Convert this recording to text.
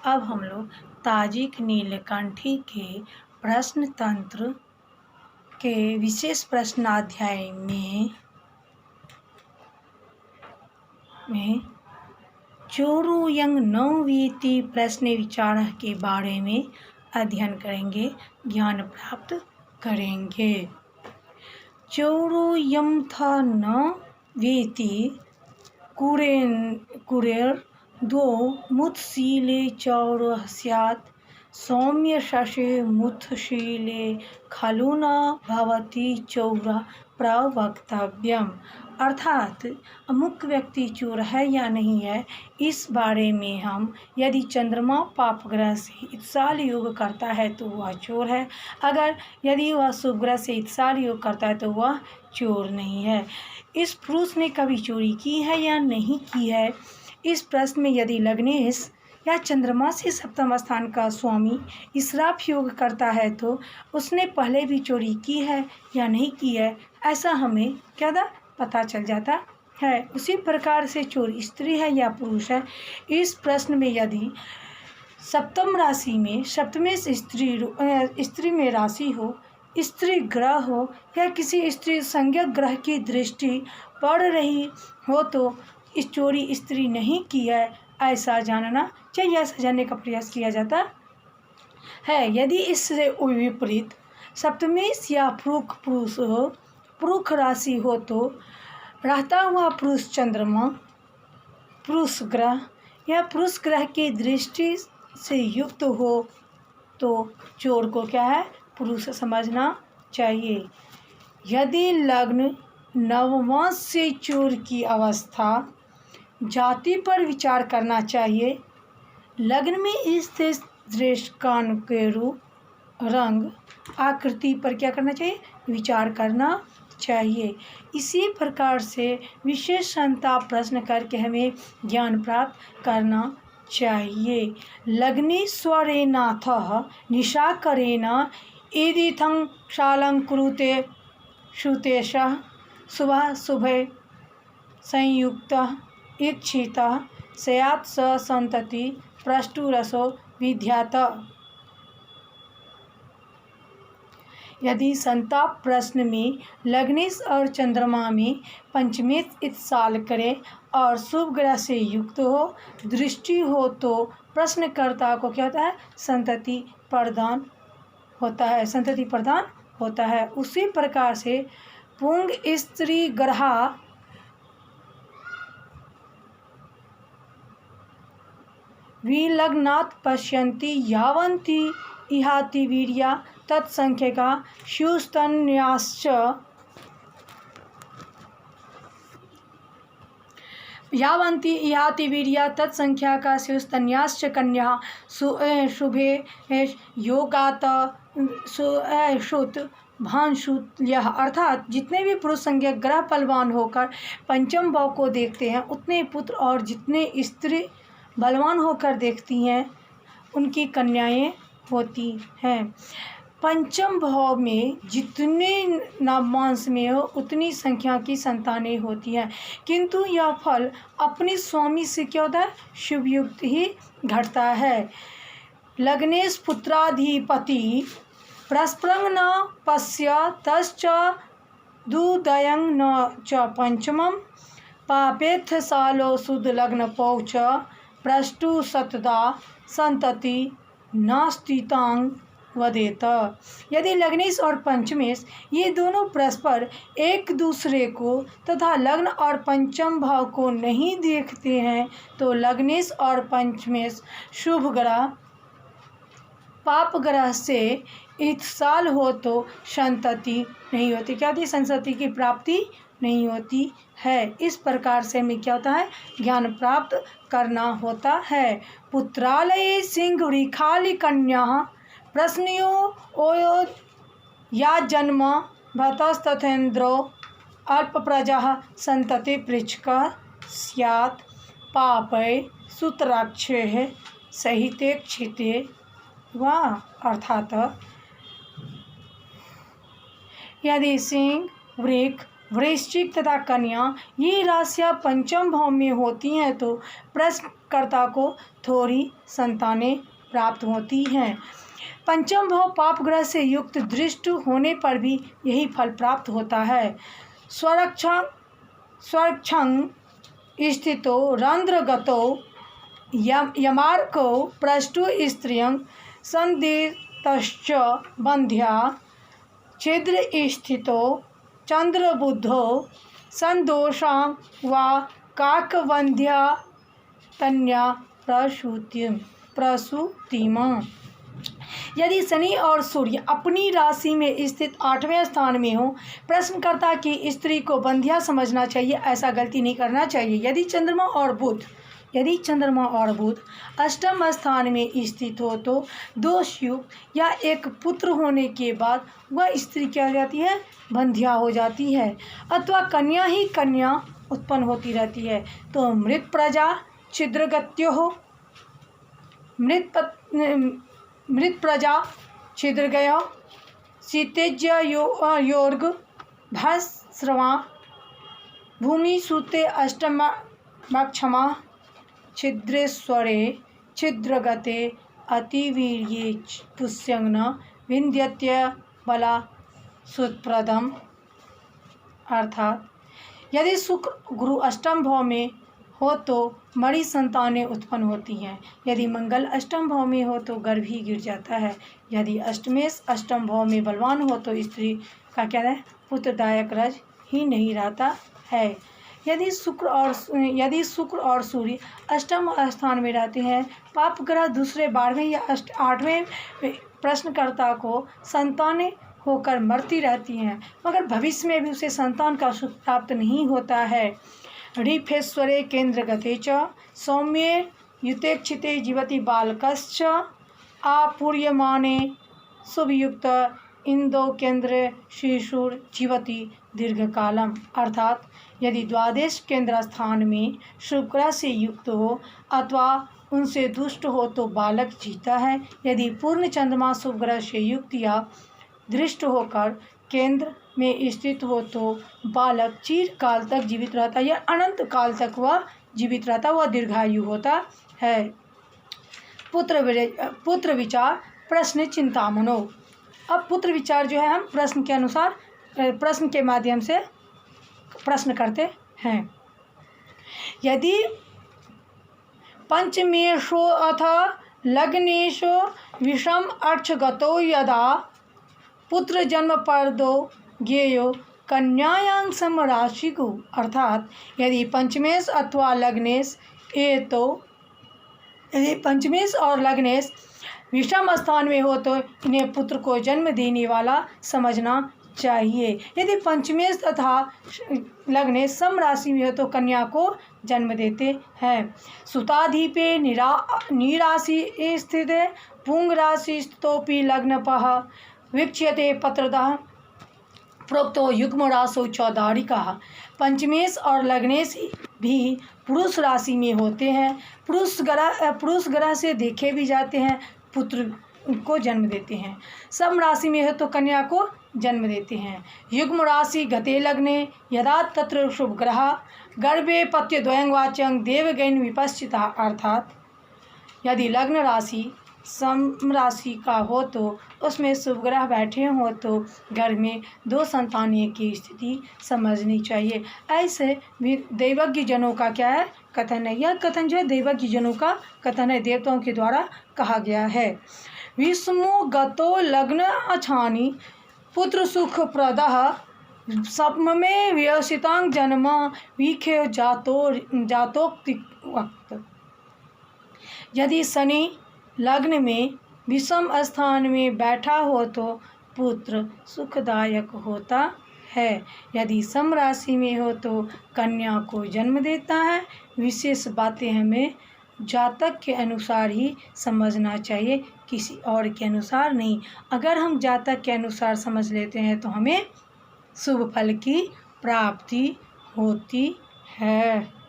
अब हम लोग ताजिक नीलकंठी के प्रश्न तंत्र के विशेष प्रश्नाध्याय में चोरुयंग नौवीति प्रश्न विचार के बारे में अध्ययन करेंगे, ज्ञान प्राप्त करेंगे। चोरुयम था न वेति कुरेर दो मुत्शीले चौर स्यात् सौम्य शशे मुत्शीले खलु न भवति चौर प्रवक्तव्यम। अर्थात मुख्य व्यक्ति चोर है या नहीं है, इस बारे में हम यदि चंद्रमा पाप ग्रह से इत्साल योग करता है तो वह चोर है, अगर यदि वह शुभ ग्रह से इत्साल योग करता है तो वह चोर नहीं है। इस पुरुष ने कभी चोरी की है या नहीं की है, इस प्रश्न में यदि लग्नेश या चंद्रमा से सप्तम स्थान का स्वामी इस्राफ योग करता है तो उसने पहले भी चोरी की है या नहीं की है, ऐसा हमें क्या पता चल जाता है। उसी प्रकार से चोर स्त्री है या पुरुष है, इस प्रश्न में यदि सप्तम राशि में सप्तमें स्त्री में राशि हो, स्त्री ग्रह हो या किसी स्त्री संज्ञक ग्रह की दृष्टि पड़ रही हो तो इस चोरी स्त्री नहीं की है, ऐसा जानना चाहिए, ऐसा जानने का प्रयास किया जाता है। यदि इससे विपरीत सप्तमेश या पुरुष राशि हो तो रहता हुआ पुरुष चंद्रमा पुरुष ग्रह या पुरुष ग्रह की दृष्टि से युक्त हो तो चोर को क्या है, पुरुष समझना चाहिए। यदि लग्न नवमांश से चोर की अवस्था, जाति पर विचार करना चाहिए। लग्न में स्थित दृष्टिकोण के रूप, रंग, आकृति पर क्या करना चाहिए, विचार करना चाहिए। इसी प्रकार से विशेष संताप प्रश्न करके हमें ज्ञान प्राप्त करना चाहिए। लग्नेश्वरेनाथः निशाकरेण यदिथं शालंकृते श्रुतेशः शुभः शुभे संयुक्तः इक्षितः स्यात् स संतति प्रष्टुरसो विद्यात। यदि संताप प्रश्न में लग्नेश और चंद्रमा में पंचमेश इत्साल करे और शुभ ग्रह से युक्त हो, दृष्टि हो तो प्रश्नकर्ता को क्या होता है, संतति प्रदान होता है। उसी प्रकार से पुंग स्त्री ग्रहा विलग्नात् पश्यन्ति यावन्ति इहाति वीर्या तत्संख्यका स्युस्तन्याश्च यावन्ति इहाति वीर्या तत्संख्याका स्युस्तन्याश्च कन्या शुभे योगात श्रुत भांशुल्यः। अर्थात जितने भी पुरुष संज्ञक ग्रह बलवान होकर पंचम भाव को देखते हैं उतने पुत्र, और जितने स्त्री बलवान होकर देखती हैं उनकी कन्याएं होती हैं। पंचम भाव में जितने नवमांश में हो उतनी संख्या की संतानें होती हैं, किंतु यह फल अपने स्वामी से क्या होता है, शुभयुक्त ही घटता है। लग्नेश पुत्राधिपति प्रस्प्रंग न पश्य तश्च दुदयं न च पंचमं पापेथ सालो शुद्ध लग्न पौच प्रष्टु सतदा संतति नास्तितांग वदेत। यदि लग्नेश और पंचमेश ये दोनों परस्पर एक दूसरे को तथा लग्न और पंचम भाव को नहीं देखते हैं तो लग्नेश और पंचमेश शुभ ग्रह पाप ग्रह से इत्साल हो तो संतति नहीं होती, क्या होती, संतति की प्राप्ति नहीं होती है। इस प्रकार से हमें क्या होता है, ज्ञान प्राप्त करना होता है। पुत्रालये सिंह रिखाली कन्या प्रश्नयो ओयो या जन्म भतस्तथेन्द्रो अल्प प्रजा संतति पृच्छक स्यात् पापै सूत्राक्षे सहिते क्षिते वा। अर्थात यदि सिंह, वृक, वृश्चिक तथा कन्या ये राशियाँ पंचम भाव में होती हैं तो प्रश्नकर्ता को थोड़ी संतानें प्राप्त होती हैं। पंचम भाव पाप ग्रह से युक्त दृष्ट होने पर भी यही फल प्राप्त होता है। स्वक्षं स्थितो रंध्रगतो यमार्को पृष्ठो स्त्रियं संदितश्च बंध्या छिद्र स्थितो चंद्रबुद्धो संदोषां वा काकवंध्या तन्या प्रसूतिमा। यदि शनि और सूर्य अपनी राशि में स्थित 8वें स्थान में हो, प्रश्नकर्ता की स्त्री को बंध्या समझना चाहिए, ऐसा गलती नहीं करना चाहिए। यदि चंद्रमा और बुध अष्टम स्थान में स्थित हो तो दोषयुक्त या एक पुत्र होने के बाद वह स्त्री क्या हो जाती है, बंध्या हो जाती है, अथवा कन्या उत्पन्न होती रहती है। तो मृत प्रजा छिद्रगत्यो हो, मृत प्रजा छिद्रगयो सीतेज्य योर्ग भस्रवा भूमि सूते अष्टमक्षमा छिद्रेश्वरे छिद्रगते अतिवीर्ये पुष्यंगन विंध्यत्य बला सुप्रदम। अर्थात यदि शुक्र गुरु अष्टम भाव में हो तो मणि संतानें उत्पन्न होती हैं। यदि मंगल अष्टम भाव में हो तो गर्भ ही गिर जाता है। यदि अष्टमेश अष्टम भाव में बलवान हो तो स्त्री का क्या है, पुत्रदायक रज ही नहीं रहता है। यदि शुक्र और सूर्य अष्टम स्थान में रहते हैं, पाप ग्रह दूसरे 12वें या 8वें प्रश्नकर्ता को संतानें होकर मरती रहती हैं, मगर भविष्य में भी उसे संतान का सुख प्राप्त नहीं होता है। रीफेश्वरे केंद्रगते च सौम्ये युतेक्षिते जीवति बालकश्च आपूर्यमाने शुभयुक्त इंदो केंद्र शिशुर जीवति दीर्घकालम। अर्थात यदि द्वादश केंद्र स्थान में शुभ ग्रह से युक्त हो अथवा उनसे दुष्ट हो तो बालक जीता है। यदि पूर्ण चंद्रमा शुभ ग्रह से युक्त या दृष्ट होकर केंद्र में स्थित हो तो बालक चिरकाल तक जीवित रहता है या अनंत काल तक वह जीवित रहता, वह दीर्घायु होता है। पुत्र विचार प्रश्न चिंतामणो। अब पुत्र विचार जो है हम प्रश्न के अनुसार प्रश्न के माध्यम से प्रश्न करते हैं। यदि पंचमेशो अथ लग्नेशो विषम अर्क्षगतो यदा पुत्र जन्म परदो ज्ञेयो कन्यायां समराशिगु। अर्थात यदि पंचमेश अथवा लग्नेश यदि पंचमेश और लग्नेश विषम स्थान में हो तो इन्हें पुत्र को जन्म देने वाला समझना चाहिए। यदि पंचमेश तथा लग्नेश सम राशि में हो तो कन्या को जन्म देते हैं। सुताधीपे निराशि स्थित पुंग राशि स्तोपि लग्नपः वीक्ष्यते पत्रदः प्रोक्तो युग्म राशो चौदारिका। पंचमेश और लग्नेश भी पुरुष राशि में होते हैं, पुरुष ग्रह से देखे भी जाते हैं, पुत्र को जन्म देते हैं। सम राशि में है तो कन्या को जन्म देते हैं। युग्म राशि गते लग्ने यदा तत्र शुभ ग्रह गर्भे पत्य द्वयं वाच्यं देवगैन विपश्चिता। अर्थात यदि लग्न राशि सम राशि का हो तो उसमें शुभ ग्रह बैठे हो तो घर में 2 संतानें की स्थिति समझनी चाहिए। ऐसे भी दैवज्ञ जनों का क्या है, कथन है। यह कथन जो है दैवज्ञ जनों का कथन है, देवताओं के द्वारा कहा गया है। विषमो गतो लग्न अछानी पुत्र सुख प्रदः सप्तमे व्यवसितांग जन्म वीखे जातोक्ति वक्त। यदि शनि लग्न में विषम स्थान में बैठा हो तो पुत्र सुखदायक होता है। यदि सम राशि में हो तो कन्या को जन्म देता है। विशेष बातें हमें जातक के अनुसार ही समझना चाहिए, किसी और के अनुसार नहीं। अगर हम जातक के अनुसार समझ लेते हैं तो हमें शुभ फल की प्राप्ति होती है।